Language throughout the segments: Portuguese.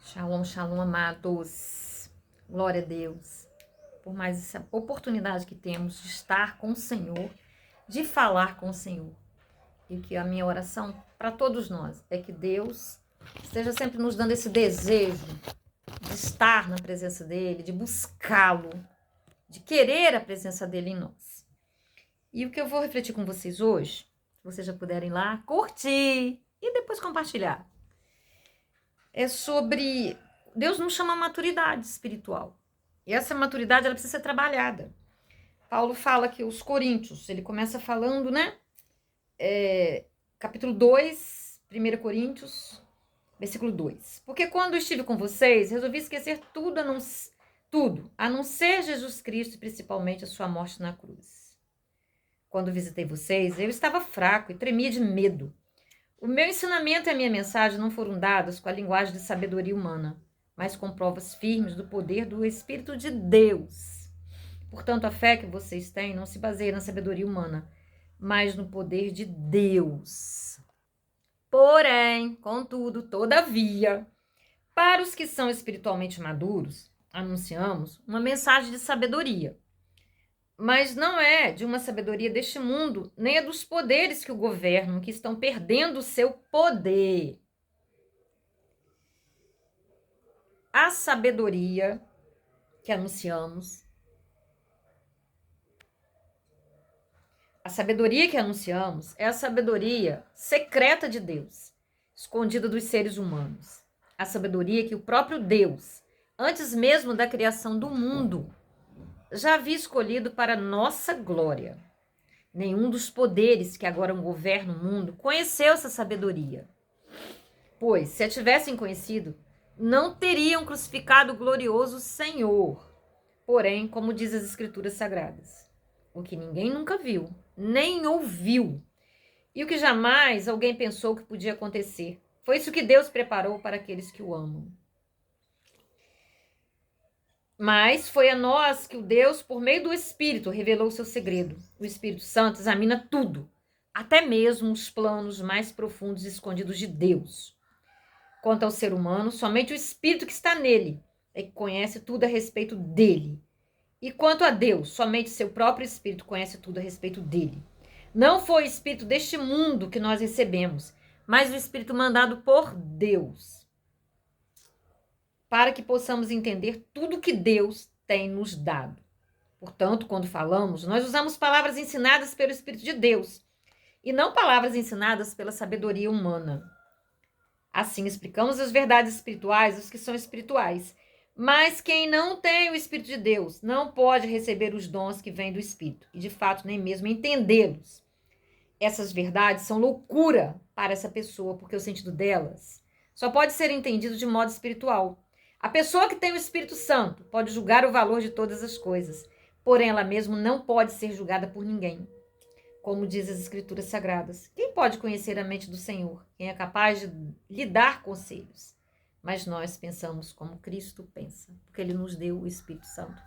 Shalom, shalom, amados. Glória a Deus por mais essa oportunidade que temos de estar com o Senhor, de falar com o Senhor. E que a minha oração para todos nós é que Deus esteja sempre nos dando esse desejo de estar na presença dEle, de buscá-lo, de querer a presença dEle em nós. E o que eu vou refletir com vocês hoje, se vocês já puderem ir lá, curtir e depois compartilhar, é sobre Deus nos chama a maturidade espiritual. E essa maturidade, ela precisa ser trabalhada. Paulo fala que os Coríntios, ele começa falando, né? Capítulo 2, 1 Coríntios, versículo 2. Porque quando estive com vocês, resolvi esquecer tudo, a não ser Jesus Cristo, e principalmente a sua morte na cruz. Quando visitei vocês, eu estava fraco e tremia de medo. O meu ensinamento e a minha mensagem não foram dados com a linguagem de sabedoria humana, mas com provas firmes do poder do Espírito de Deus. Portanto, a fé que vocês têm não se baseia na sabedoria humana, mas no poder de Deus. Porém, contudo, todavia, para os que são espiritualmente maduros, anunciamos uma mensagem de sabedoria. Mas não é de uma sabedoria deste mundo, nem é dos poderes que o governam, que estão perdendo o seu poder. A sabedoria que anunciamos, é a sabedoria secreta de Deus, escondida dos seres humanos. A sabedoria que o próprio Deus, antes mesmo da criação do mundo, já havia escolhido para nossa glória. Nenhum dos poderes que agora governam o mundo conheceu essa sabedoria. Pois, se a tivessem conhecido, não teriam crucificado o glorioso Senhor. Porém, como diz as Escrituras Sagradas, o que ninguém nunca viu, nem ouviu, e o que jamais alguém pensou que podia acontecer, foi isso que Deus preparou para aqueles que o amam. Mas foi a nós que o Deus, por meio do Espírito, revelou o seu segredo. O Espírito Santo examina tudo, até mesmo os planos mais profundos e escondidos de Deus. Quanto ao ser humano, somente o Espírito que está nele é que conhece tudo a respeito dele. E quanto a Deus, somente seu próprio Espírito conhece tudo a respeito dele. Não foi o Espírito deste mundo que nós recebemos, mas o Espírito mandado por Deus, para que possamos entender tudo que Deus tem nos dado. Portanto, quando falamos, nós usamos palavras ensinadas pelo Espírito de Deus, e não palavras ensinadas pela sabedoria humana. Assim, explicamos as verdades espirituais aos que são espirituais. Mas quem não tem o Espírito de Deus não pode receber os dons que vêm do Espírito, e de fato nem mesmo entendê-los. Essas verdades são loucura para essa pessoa, porque o sentido delas só pode ser entendido de modo espiritual. A pessoa que tem o Espírito Santo pode julgar o valor de todas as coisas, porém ela mesma não pode ser julgada por ninguém. Como diz as Escrituras Sagradas, quem pode conhecer a mente do Senhor? Quem é capaz de lhe dar conselhos? Mas nós pensamos como Cristo pensa, porque Ele nos deu o Espírito Santo.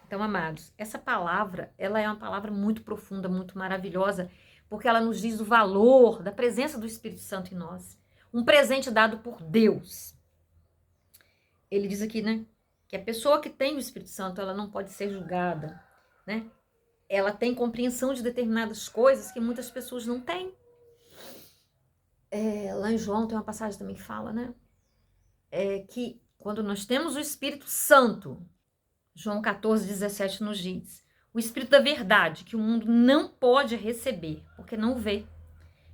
Então, amados, essa palavra, ela é uma palavra muito profunda, muito maravilhosa, porque ela nos diz o valor da presença do Espírito Santo em nós. Um presente dado por Deus. Ele diz aqui, né, que a pessoa que tem o Espírito Santo, ela não pode ser julgada, né? Ela tem compreensão de determinadas coisas que muitas pessoas não têm. Lá em João tem uma passagem também que fala, né? Que quando nós temos o Espírito Santo, João 14, 17 nos diz, o Espírito da verdade, que o mundo não pode receber, porque não o vê,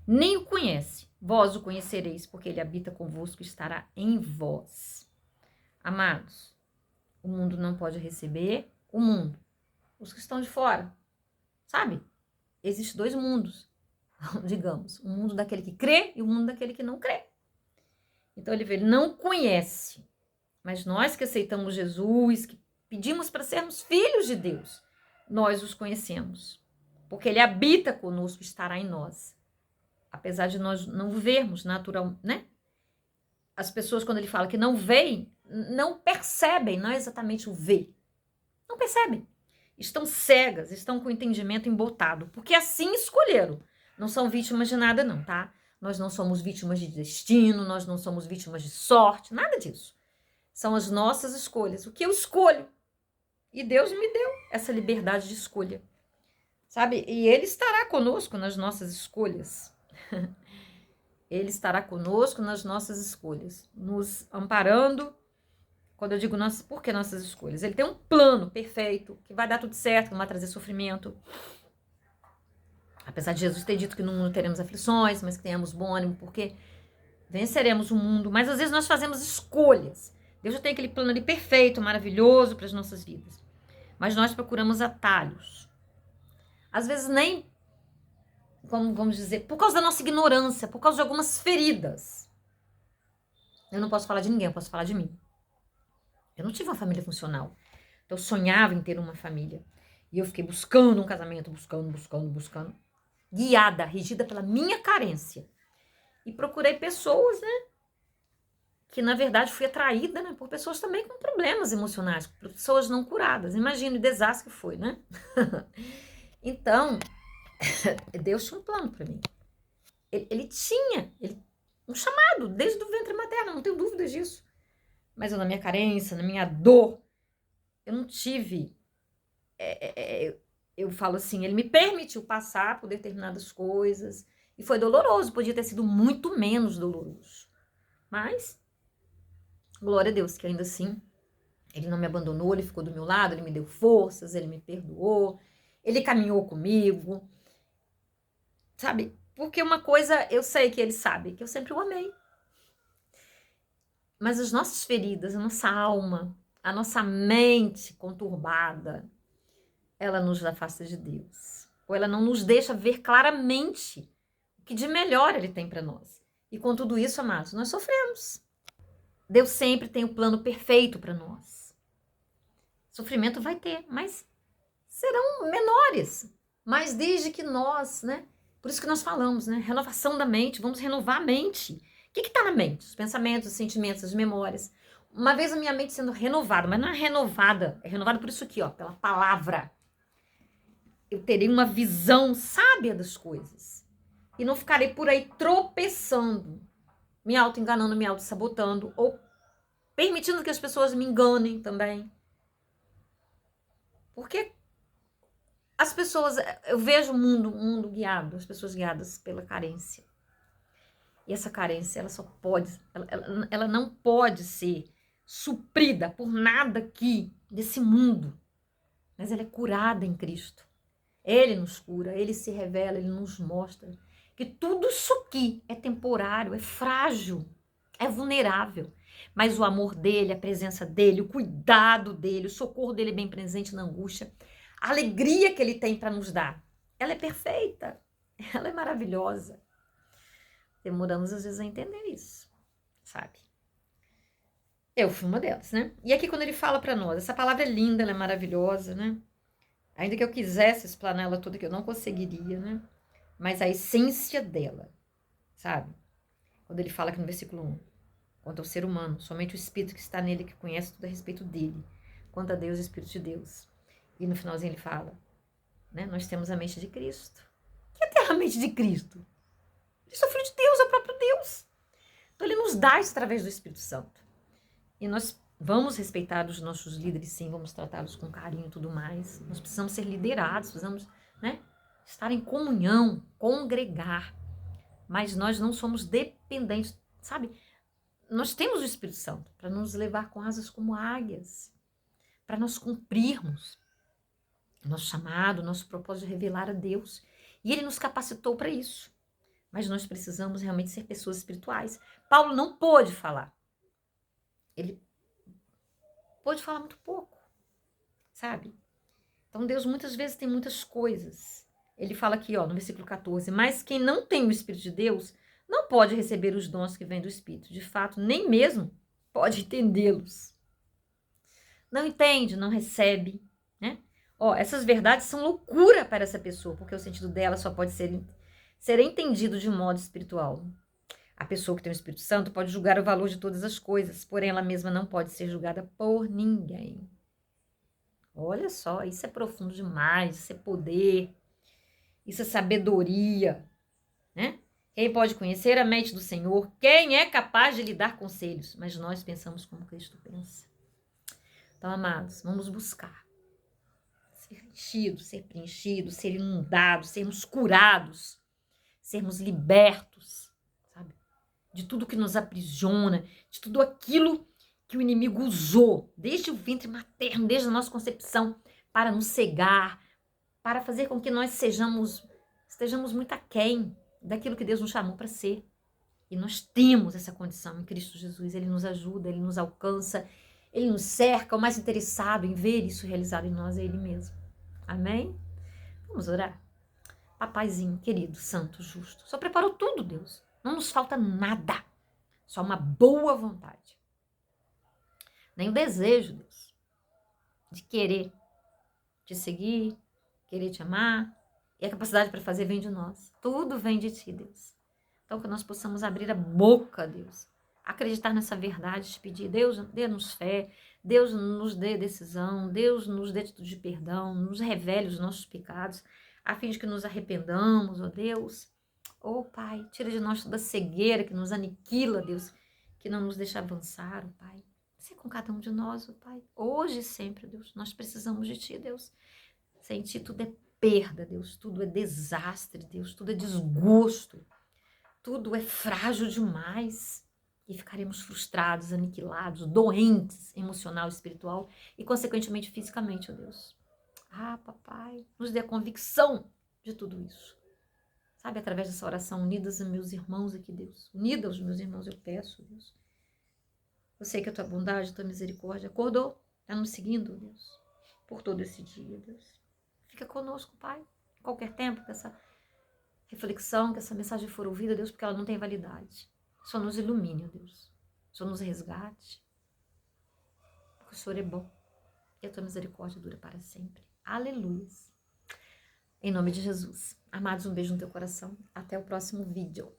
nem o conhece. Vós o conhecereis, porque ele habita convosco e estará em vós. Amados, o mundo não pode receber o mundo. Os que estão de fora, sabe? Existem dois mundos, digamos. O mundo daquele que crê e o mundo daquele que não crê. Então ele não conhece. Mas nós que aceitamos Jesus, que pedimos para sermos filhos de Deus, nós os conhecemos. Porque ele habita conosco, estará em nós. Apesar de nós não vermos natural, né? As pessoas, quando ele fala que não veem, não percebem, não é exatamente o ver. Não percebem. Estão cegas, estão com o entendimento embotado, porque assim escolheram. Não são vítimas de nada não, tá? nós não somos vítimas de destino, nós não somos vítimas de sorte, nada disso. São as nossas escolhas, o que eu escolho. E Deus me deu essa liberdade de escolha, sabe? E Ele estará conosco nas nossas escolhas. Ele estará conosco nas nossas escolhas, nos amparando. Quando eu digo por que nossas escolhas? Ele tem um plano perfeito, que vai dar tudo certo, que não vai trazer sofrimento. Apesar de Jesus ter dito que no mundo teremos aflições, mas que tenhamos bom ânimo, porque venceremos o mundo. Mas às vezes nós fazemos escolhas. Deus já tem aquele plano ali perfeito, maravilhoso para as nossas vidas. Mas nós procuramos atalhos. Às vezes nem, como vamos dizer, por causa da nossa ignorância, por causa de algumas feridas. Eu não posso falar de ninguém, eu posso falar de mim. Eu não tive uma família funcional. Então eu sonhava em ter uma família. E eu fiquei buscando um casamento, buscando. Guiada, regida pela minha carência. E procurei pessoas, né? Que na verdade fui atraída, né? Por pessoas também com problemas emocionais, por pessoas não curadas. Imagina o desastre que foi, né? Então, Deus tinha um plano para mim. Ele tinha um chamado desde o ventre materno, não tenho dúvidas disso. Mas eu, na minha carência, na minha dor, eu não tive. Eu falo assim, ele me permitiu passar por determinadas coisas. E foi doloroso, podia ter sido muito menos doloroso. Mas, glória a Deus, que ainda assim, ele não me abandonou, ele ficou do meu lado, ele me deu forças, ele me perdoou, ele caminhou comigo. Sabe? Porque uma coisa eu sei que ele sabe, que eu sempre o amei. Mas as nossas feridas, a nossa alma, a nossa mente conturbada, ela nos afasta de Deus. Ou ela não nos deixa ver claramente o que de melhor Ele tem para nós. E com tudo isso, amados, nós sofremos. Deus sempre tem o plano perfeito para nós. Sofrimento vai ter, mas serão menores. Mas desde que nós, né? Por isso que nós falamos, né? Renovação da mente, vamos renovar a mente. O que está na mente? Os pensamentos, os sentimentos, as memórias. Uma vez a minha mente sendo renovada, mas não é renovada por isso aqui, ó, pela palavra. Eu terei uma visão sábia das coisas. E não ficarei por aí tropeçando, me auto-enganando, me auto-sabotando, ou permitindo que as pessoas me enganem também. Porque as pessoas, eu vejo o mundo guiado, as pessoas guiadas pela carência. E essa carência, ela não pode ser suprida por nada aqui desse mundo. Mas ela é curada em Cristo. Ele nos cura, Ele se revela, Ele nos mostra que tudo isso aqui é temporário, é frágil, é vulnerável. Mas o amor dele, a presença dele, o cuidado dele, o socorro dele bem presente na angústia, a alegria que ele tem para nos dar, ela é perfeita, ela é maravilhosa. Demoramos às vezes a entender isso, sabe? Eu fui uma delas, né? E aqui quando ele fala para nós, essa palavra é linda, ela é maravilhosa, né? Ainda que eu quisesse explanar ela toda, que eu não conseguiria, né? Mas a essência dela, sabe? Quando ele fala aqui no versículo 1, quanto ao ser humano, somente o Espírito que está nele, que conhece tudo a respeito dele. Quanto a Deus, o Espírito de Deus. E no finalzinho ele fala, né? Nós temos a mente de Cristo. O que é ter a mente de Cristo? Ele é o Filho de Deus, é o próprio Deus. Então ele nos dá isso através do Espírito Santo. E nós vamos respeitar os nossos líderes, sim, vamos tratá-los com carinho e tudo mais. Nós precisamos ser liderados, precisamos, né, estar em comunhão, congregar. Mas nós não somos dependentes, sabe? Nós temos o Espírito Santo para nos levar com asas como águias, para nós cumprirmos nosso chamado, nosso propósito de revelar a Deus. E Ele nos capacitou para isso. Mas nós precisamos realmente ser pessoas espirituais. Paulo não pôde falar. Ele pôde falar muito pouco, sabe? Então Deus muitas vezes tem muitas coisas. Ele fala aqui, ó, no versículo 14, mas quem não tem o Espírito de Deus não pode receber os dons que vêm do Espírito. De fato, nem mesmo pode entendê-los. Não entende, não recebe, né? Ó, essas verdades são loucura para essa pessoa, porque o sentido dela só pode ser entendido de modo espiritual. A pessoa que tem o Espírito Santo pode julgar o valor de todas as coisas, porém ela mesma não pode ser julgada por ninguém. Olha só, isso é profundo demais, isso é poder, isso é sabedoria, né? Quem pode conhecer a mente do Senhor? Quem é capaz de lhe dar conselhos? Mas nós pensamos como Cristo pensa. Então, amados, vamos buscar ser enchidos, ser preenchidos, ser inundados, sermos curados, sermos libertos, sabe? De tudo que nos aprisiona, de tudo aquilo que o inimigo usou, desde o ventre materno, desde a nossa concepção, para nos cegar, para fazer com que nós estejamos muito aquém daquilo que Deus nos chamou para ser. E nós temos essa condição em Cristo Jesus. Ele nos ajuda, Ele nos alcança, Ele nos cerca. O mais interessado em ver isso realizado em nós é Ele mesmo. Amém? Vamos orar? Papaizinho, querido, santo, justo. Só preparou tudo, Deus. Não nos falta nada. Só uma boa vontade. Nem o desejo, Deus, de querer te seguir, querer te amar. E a capacidade para fazer vem de nós. Tudo vem de ti, Deus. Então, que nós possamos abrir a boca, Deus, acreditar nessa verdade, te pedir, Deus, dê-nos fé, Deus nos dê decisão, Deus nos dê atitude de perdão, nos revele os nossos pecados, a fim de que nos arrependamos, ó Deus. Ó Pai, tira de nós toda cegueira que nos aniquila, Deus, que não nos deixa avançar, ó Pai. Seja com cada um de nós, ó Pai, hoje e sempre, Deus, nós precisamos de Ti, Deus. Sem Ti tudo é perda, Deus, tudo é desastre, Deus, tudo é desgosto. Tudo é frágil demais e ficaremos frustrados, aniquilados, doentes, emocional, espiritual e, consequentemente, fisicamente, ó Deus. Ah, papai, nos dê a convicção de tudo isso. Sabe, através dessa oração, unidas a meus irmãos aqui, Deus. Unida aos meus irmãos, eu peço, Deus. Eu sei que a tua bondade, a tua misericórdia acordou, está nos seguindo, Deus, por todo esse dia, Deus. Fica conosco, Pai, em qualquer tempo, que essa reflexão, que essa mensagem for ouvida, Deus, porque ela não tem validade. Só nos ilumine, ó Deus. Só nos resgate. Porque o Senhor é bom. E a tua misericórdia dura para sempre. Aleluia. Em nome de Jesus. Amados, um beijo no teu coração. Até o próximo vídeo.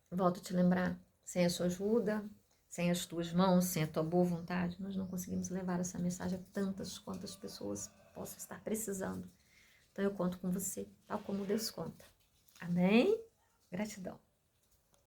Volto a te lembrar, sem a sua ajuda, sem as tuas mãos, sem a tua boa vontade, nós não conseguimos levar essa mensagem a tantas quantas pessoas possam estar precisando. Então eu conto com você, tal como Deus conta. Amém? Gratidão.